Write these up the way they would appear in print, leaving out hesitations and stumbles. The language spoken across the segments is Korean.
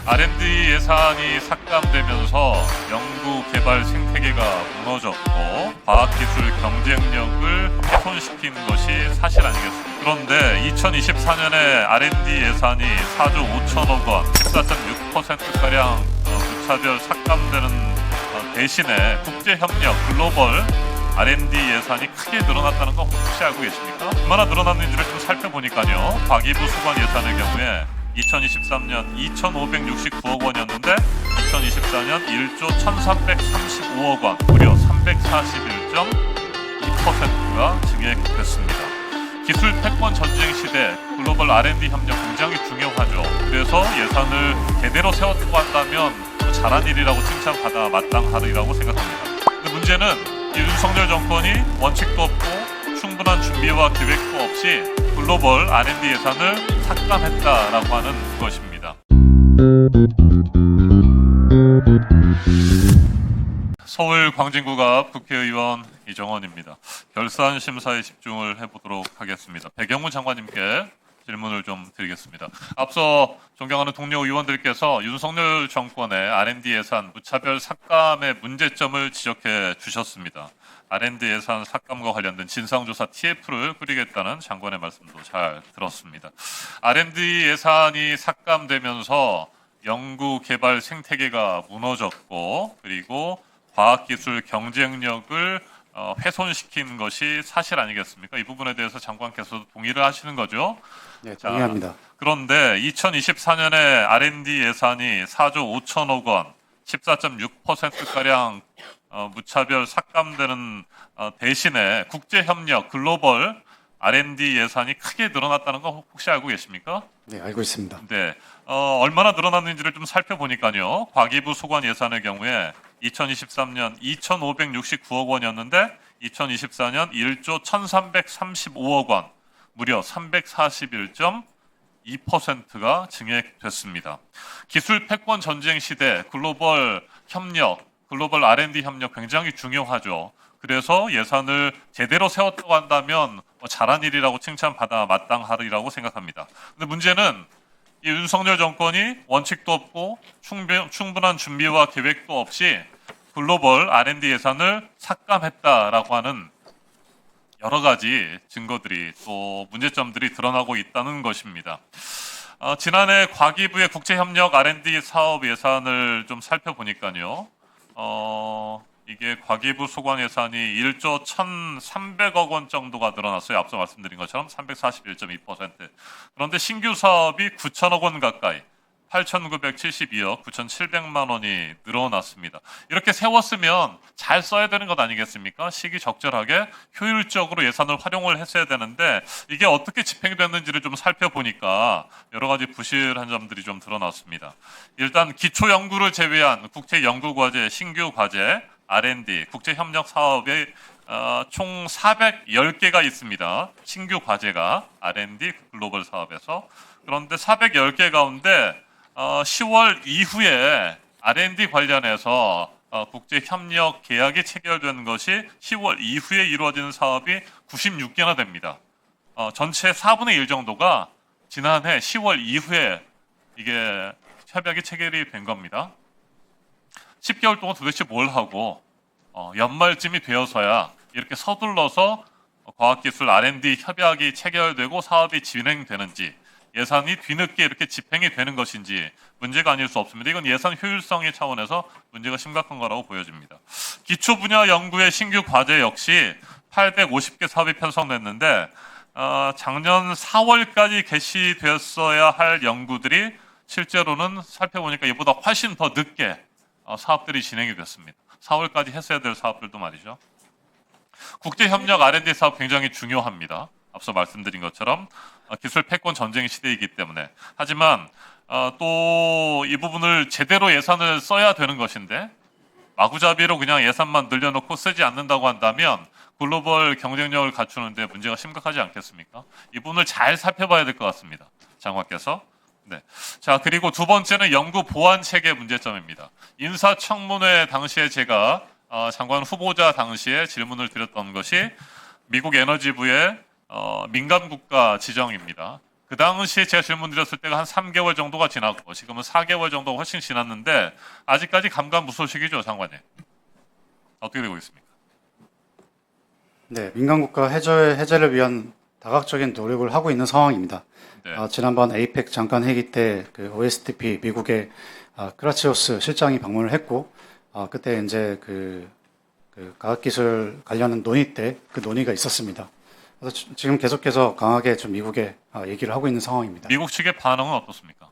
R&D 예산이 삭감되면서 연구 개발 생태계가 무너졌고 과학기술 경쟁력을 훼손시킨 것이 사실 아니겠습니까? 그런데 2024년에 R&D 예산이 4조 5천억 원, 14.6%가량 무차별 삭감되는 대신에 국제협력, 글로벌 R&D 예산이 크게 늘어났다는 거 혹시 알고 계십니까? 얼마나 늘어났는지를 좀 살펴보니까요. 과기부 수관 예산의 경우에 2023년 2,569억 원이었는데 2024년 1조 1,335억 원, 무려 341.2%가 증액됐습니다. 기술 패권 전쟁 시대 글로벌 R&D 협력 굉장히 중요하죠. 그래서 예산을 제대로 세웠다고 한다면 잘한 일이라고 칭찬받아 마땅하리라고 생각합니다. 근데 문제는 윤석열 정권이 원칙도 없고 충분한 준비와 계획도 없이 글로벌 R&D 예산을 삭감했다라고 하는 것입니다. 서울 광진구갑 국회의원 이정원입니다. 결산 심사에 집중을 해보도록 하겠습니다. 배경문 장관님께 질문을 좀 드리겠습니다. 앞서 존경하는 동료 의원들께서 윤석열 정권의 R&D 예산 무차별 삭감의 문제점을 지적해 주셨습니다. R&D 예산 삭감과 관련된 진상조사 TF를 꾸리겠다는 장관의 말씀도 잘 들었습니다. R&D 예산이 삭감되면서 연구 개발 생태계가 무너졌고 그리고 과학기술 경쟁력을 훼손시킨 것이 사실 아니겠습니까? 이 부분에 대해서 장관께서도 동의를 하시는 거죠? 네, 동의합니다. 그런데 2024년에 R&D 예산이 4조 5천억 원, 14.6%가량 무차별 삭감되는 대신에 국제협력, 글로벌 R&D 예산이 크게 늘어났다는 거 혹시 알고 계십니까? 네, 알고 있습니다. 네, 얼마나 늘어났는지를 좀 살펴보니까요. 과기부 소관 예산의 경우에 2023년 2,569억 원이었는데 2024년 1조 1,335억 원, 무려 341.2%가 증액됐습니다. 기술 패권 전쟁 시대 글로벌 협력, 글로벌 R&D 협력 굉장히 중요하죠. 그래서 예산을 제대로 세웠다고 한다면 잘한 일이라고 칭찬받아 마땅하리라고 생각합니다. 근데 문제는 이 윤석열 정권이 원칙도 없고 충분한 준비와 계획도 없이 글로벌 R&D 예산을 삭감했다라고 하는 여러 가지 증거들이 또 문제점들이 드러나고 있다는 것입니다. 지난해 과기부의 국제협력 R&D 사업 예산을 좀 살펴보니까요. 이게 과기부 소관 예산이 1조 1,300억 원 정도가 늘어났어요. 앞서 말씀드린 것처럼 341.2%. 그런데 신규 사업이 9천억 원 가까이 8,972억 9,700만 원이 늘어났습니다. 이렇게 세웠으면 잘 써야 되는 것 아니겠습니까? 시기적절하게 효율적으로 예산을 활용을 했어야 되는데 이게 어떻게 집행됐는지를 좀 살펴보니까 여러 가지 부실한 점들이 좀 드러났습니다. 일단 기초연구를 제외한 국제연구과제, 신규 과제, R&D, 국제협력 사업에 총 410개가 있습니다. 신규 과제가 R&D 글로벌 사업에서. 그런데 410개 가운데 10월 이후에 R&D 관련해서 국제협력 계약이 체결된 것이 10월 이후에 이루어지는 사업이 96개나 됩니다. 전체 4분의 1 정도가 지난해 10월 이후에 이게 협약이 체결이 된 겁니다. 10개월 동안 도대체 뭘 하고 연말쯤이 되어서야 이렇게 서둘러서 과학기술 R&D 협약이 체결되고 사업이 진행되는지 예산이 뒤늦게 이렇게 집행이 되는 것인지 문제가 아닐 수 없습니다. 이건 예산 효율성의 차원에서 문제가 심각한 거라고 보여집니다. 기초 분야 연구의 신규 과제 역시 850개 사업이 편성됐는데 작년 4월까지 개시되었어야 할 연구들이 실제로는 살펴보니까 이보다 훨씬 더 늦게 사업들이 진행이 됐습니다. 4월까지 했어야 될 사업들도 말이죠. 국제협력 R&D 사업 굉장히 중요합니다. 앞서 말씀드린 것처럼 기술 패권 전쟁 시대이기 때문에. 하지만 또 이 부분을 제대로 예산을 써야 되는 것인데 마구잡이로 그냥 예산만 늘려놓고 쓰지 않는다고 한다면 글로벌 경쟁력을 갖추는데 문제가 심각하지 않겠습니까? 이 부분을 잘 살펴봐야 될 것 같습니다. 장관께서. 네. 자, 그리고 두 번째는 연구 보안 체계 문제점입니다. 인사청문회 당시에 제가 장관 후보자 당시에 질문을 드렸던 것이 미국 에너지부의 민간 국가 지정입니다. 그 당시에 제가 질문 드렸을 때가 한 3개월 정도가 지났고 지금은 4개월 정도가 훨씬 지났는데 아직까지 감감무소식이죠, 장관님. 어떻게 되고 있습니까? 네, 민간국가 해제를 위한 다각적인 노력을 하고 있는 상황입니다. 네. 지난번 에이펙 장관 회의 때 그 OSTP 미국의 크라치오스 실장이 방문을 했고, 그때 이제 그 과학기술 관련 논의 때 그 논의가 있었습니다. 그래서 지금 계속해서 강하게 좀 미국에 얘기를 하고 있는 상황입니다. 미국 측의 반응은 어떻습니까?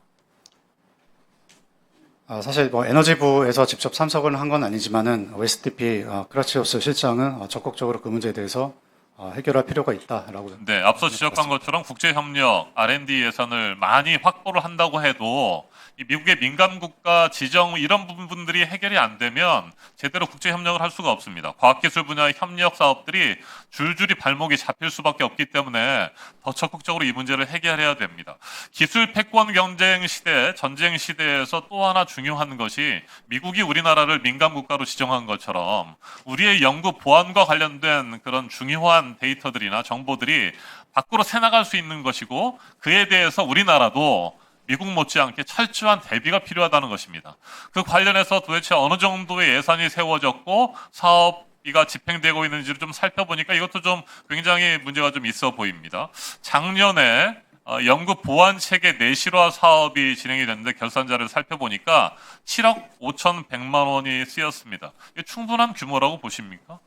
사실 뭐 에너지부에서 직접 참석을 한 건 아니지만은 OSTP 크라치오스 실장은 적극적으로 그 문제에 대해서 해결할 필요가 있다라고. 네, 앞서 지적한 것처럼 국제협력, R&D 예산을 많이 확보를 한다고 해도 이 미국의 민간국가 지정 이런 부분들이 해결이 안 되면 제대로 국제협력을 할 수가 없습니다. 과학기술 분야의 협력 사업들이 줄줄이 발목이 잡힐 수밖에 없기 때문에 더 적극적으로 이 문제를 해결해야 됩니다. 기술 패권 경쟁 시대, 전쟁 시대에서 또 하나 중요한 것이 미국이 우리나라를 민간국가로 지정한 것처럼 우리의 연구 보안과 관련된 그런 중요한 데이터들이나 정보들이 밖으로 새나갈 수 있는 것이고 그에 대해서 우리나라도 미국 못지않게 철저한 대비가 필요하다는 것입니다. 그 관련해서 도대체 어느 정도의 예산이 세워졌고 사업비가 집행되고 있는지를 좀 살펴보니까 이것도 좀 굉장히 문제가 좀 있어 보입니다. 작년에 연구 보안 체계 내실화 사업이 진행이 됐는데 결산자를 살펴보니까 7억 5,100만 원이 쓰였습니다. 이게 충분한 규모라고 보십니까?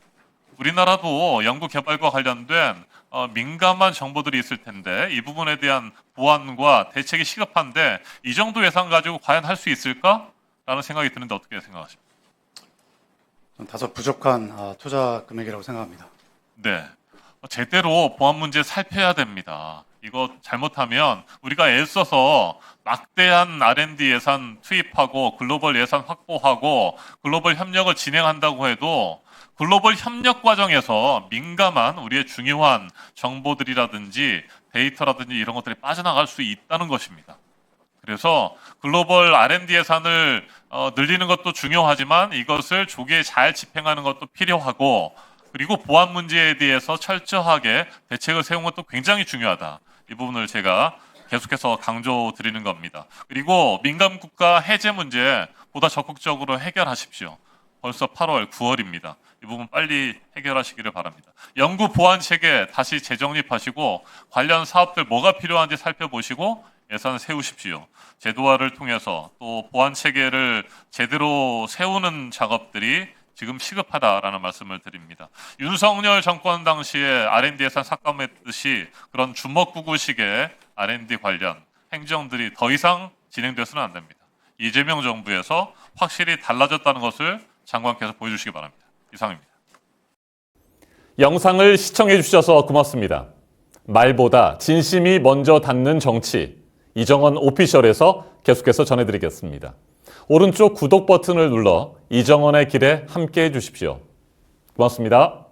우리나라도 연구 개발과 관련된 민감한 정보들이 있을 텐데 이 부분에 대한 보완과 대책이 시급한데 이 정도 예산 가지고 과연 할 수 있을까라는 생각이 드는데 어떻게 생각하십니까? 좀 다소 부족한 투자 금액이라고 생각합니다. 네, 제대로 보안 문제 살펴야 됩니다. 이거 잘못하면 우리가 애써서 막대한 R&D 예산 투입하고 글로벌 예산 확보하고 글로벌 협력을 진행한다고 해도 글로벌 협력 과정에서 민감한 우리의 중요한 정보들이라든지 데이터라든지 이런 것들이 빠져나갈 수 있다는 것입니다. 그래서 글로벌 R&D 예산을 늘리는 것도 중요하지만 이것을 조기에 잘 집행하는 것도 필요하고 그리고 보안 문제에 대해서 철저하게 대책을 세우는 것도 굉장히 중요하다. 이 부분을 제가 계속해서 강조드리는 겁니다. 그리고 민간 국가 해제 문제 보다 적극적으로 해결하십시오. 벌써 8월, 9월입니다. 이 부분 빨리 해결하시기를 바랍니다. 연구 보안 체계 다시 재정립하시고 관련 사업들 뭐가 필요한지 살펴보시고 예산을 세우십시오. 제도화를 통해서 또 보안 체계를 제대로 세우는 작업들이 지금 시급하다라는 말씀을 드립니다. 윤석열 정권 당시에 R&D 예산 삭감했듯이 그런 주먹구구식의 R&D 관련 행정들이 더 이상 진행돼서는 안 됩니다. 이재명 정부에서 확실히 달라졌다는 것을 장관께서 보여주시기 바랍니다. 이상입니다. 영상을 시청해 주셔서 고맙습니다. 말보다 진심이 먼저 닿는 정치, 이정헌 오피셜에서 계속해서 전해드리겠습니다. 오른쪽 구독 버튼을 눌러 이정헌의 길에 함께해 주십시오. 고맙습니다.